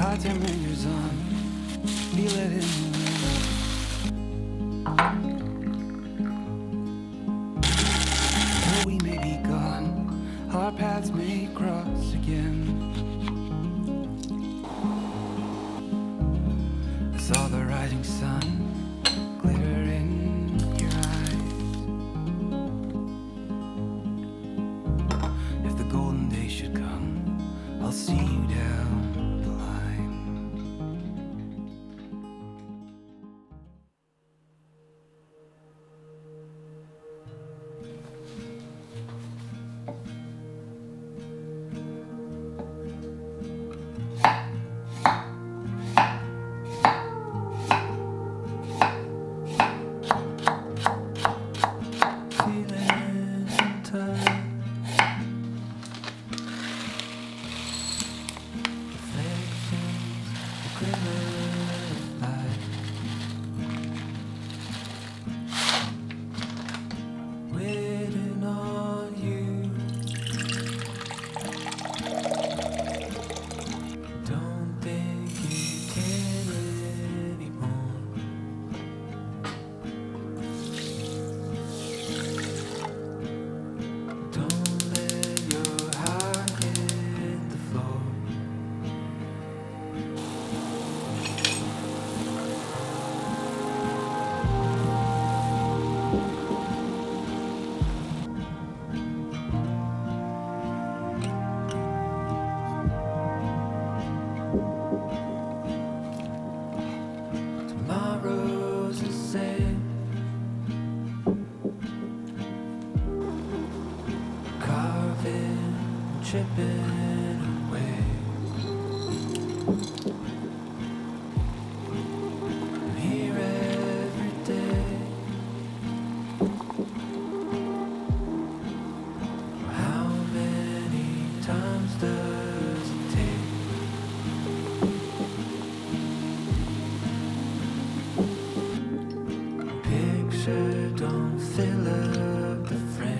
bartender's on, feel it in the wind. Though we may be gone, our paths may cross again. I saw the rising sun glitter in your eyes. If the golden day should come, I'll see you down the line. Feeling tired. Waiting on you. Don't think you can anymore. Don't let your heart hit the floor. Tomorrow's the same. Carving, chipping away. I'm here every day. How many times does it take? Picture don't fill up the frame.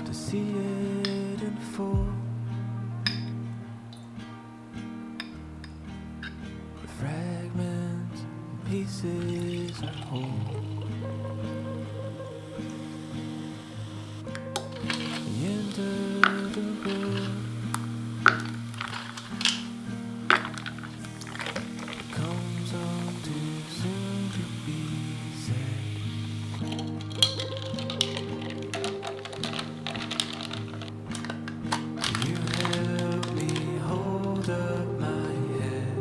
To see it in full, the fragments and pieces are whole. The end of the road comes on too soon to be said. You help me hold up my head.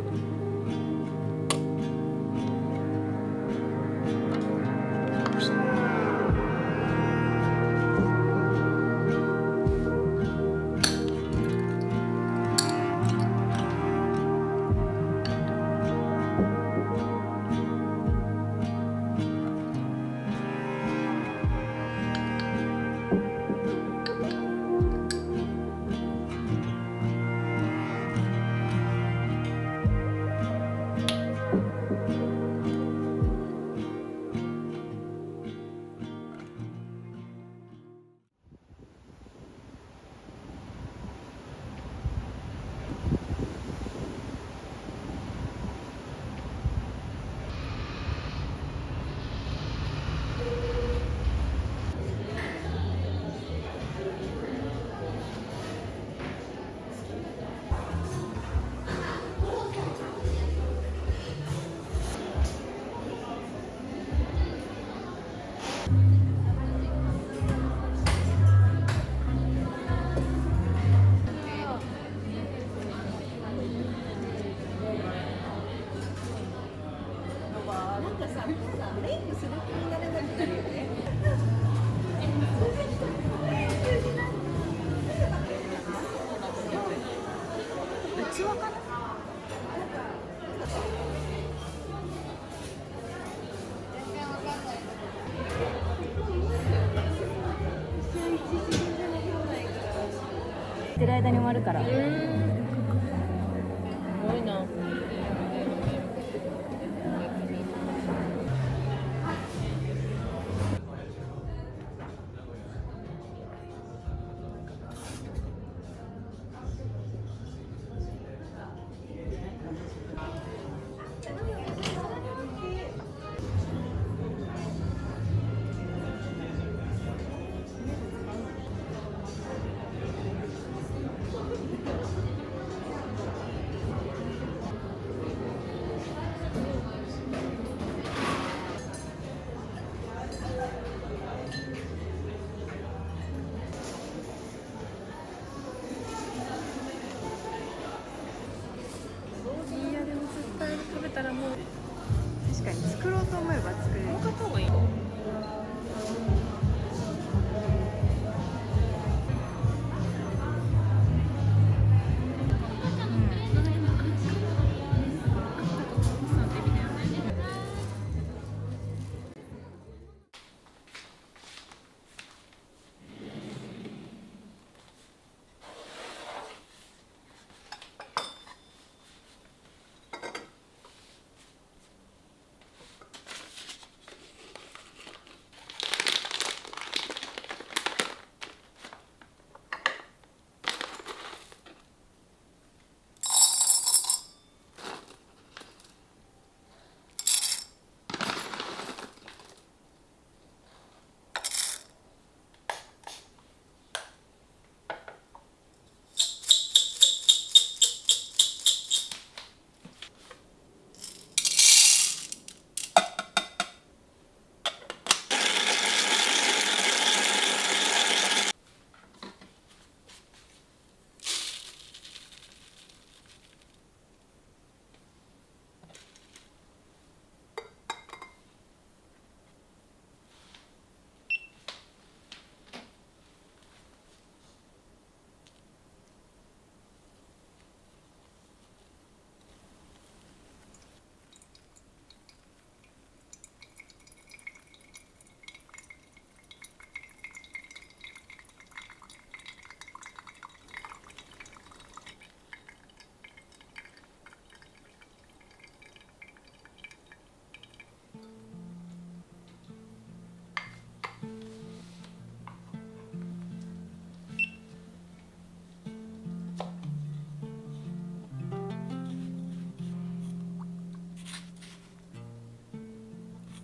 ってる間に終わるから。すごいな。いやでも絶対食べたらもう確かに作ろうと思えば作れる。もう買った方がいい。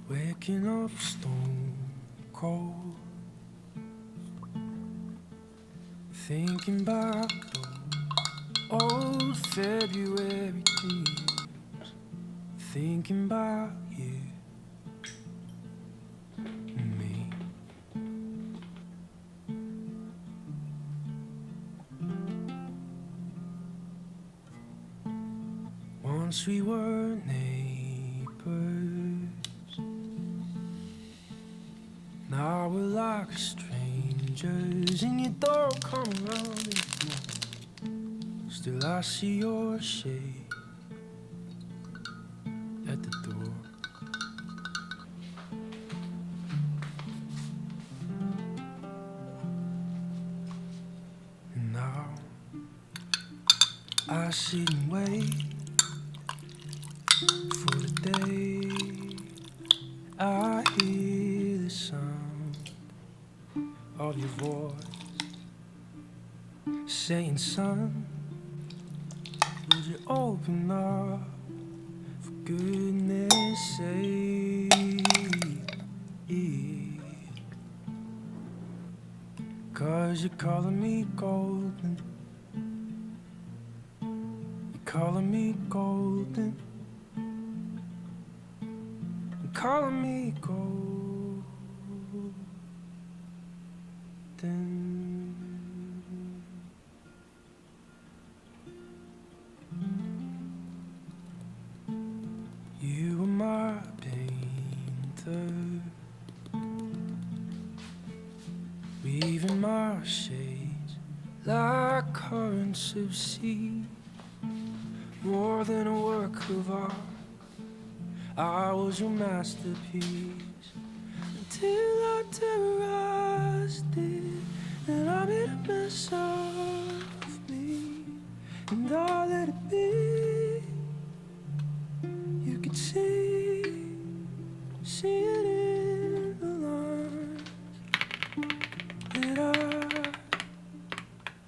Waking up stone cold, thinking back those old February dreams, thinking about you and me. Once we were neighbors, now we're like strangers, and you don't come around anymore. Still I see your shade at the door. And now I sit and wait for the day I hear the sound of your voice saying, son, would you open up, for goodness sake? 'Cause you're calling me golden, you're calling me golden, you're calling me golden. You were my painter, weaving my shades like currents of sea. More than a work of art, I was your masterpiece, until I terrorized it, and I made a mess of and I let it be. You could see it in the lines that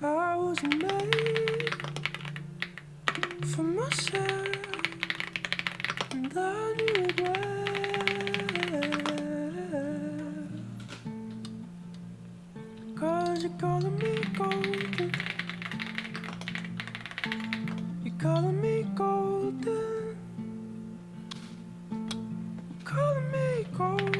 I wasn't made for myself, and I knew it well. 'Cause you're calling me golden, you're calling me golden, calling me golden.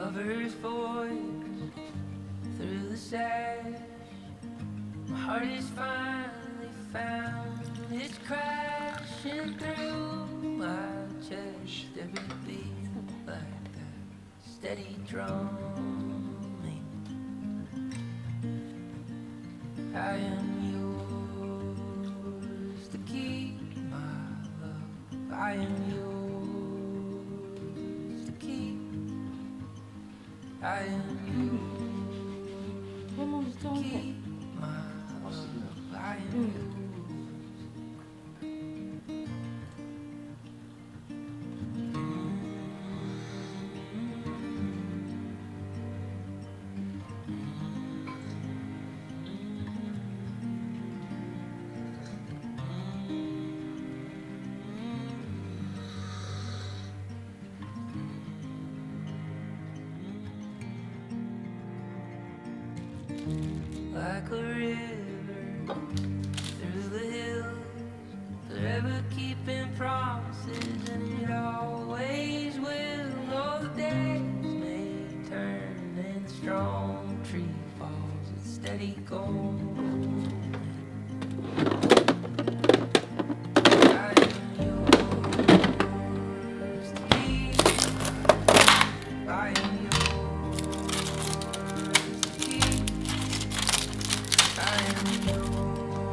lover's voice through the sash. My heart is finally found. It's crashing through my chest. Every beat like that steady drumming. I am yours to keep, my love. I am yours to keep. I am yours to keep, my love. I am yours. Like a river through the hills, forever keeping promises, and it always will. All the days may turn and the strong tree falls, it's steady going. I am yours to keep. I am yours to keep. I am yours.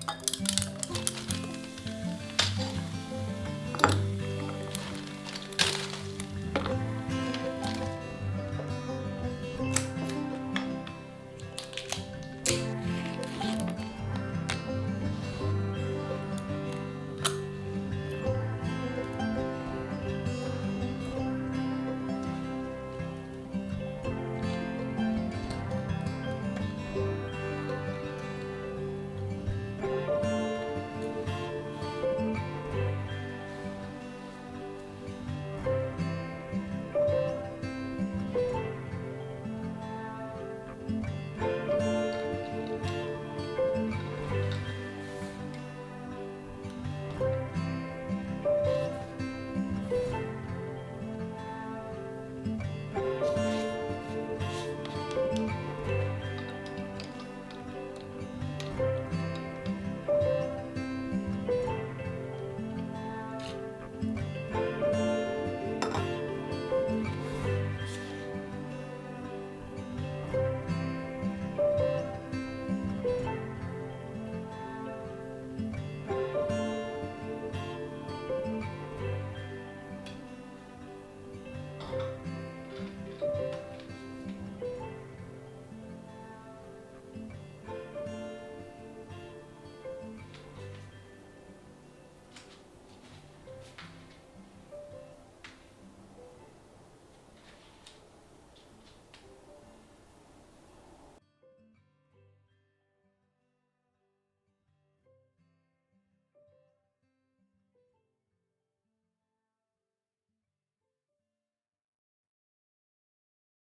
う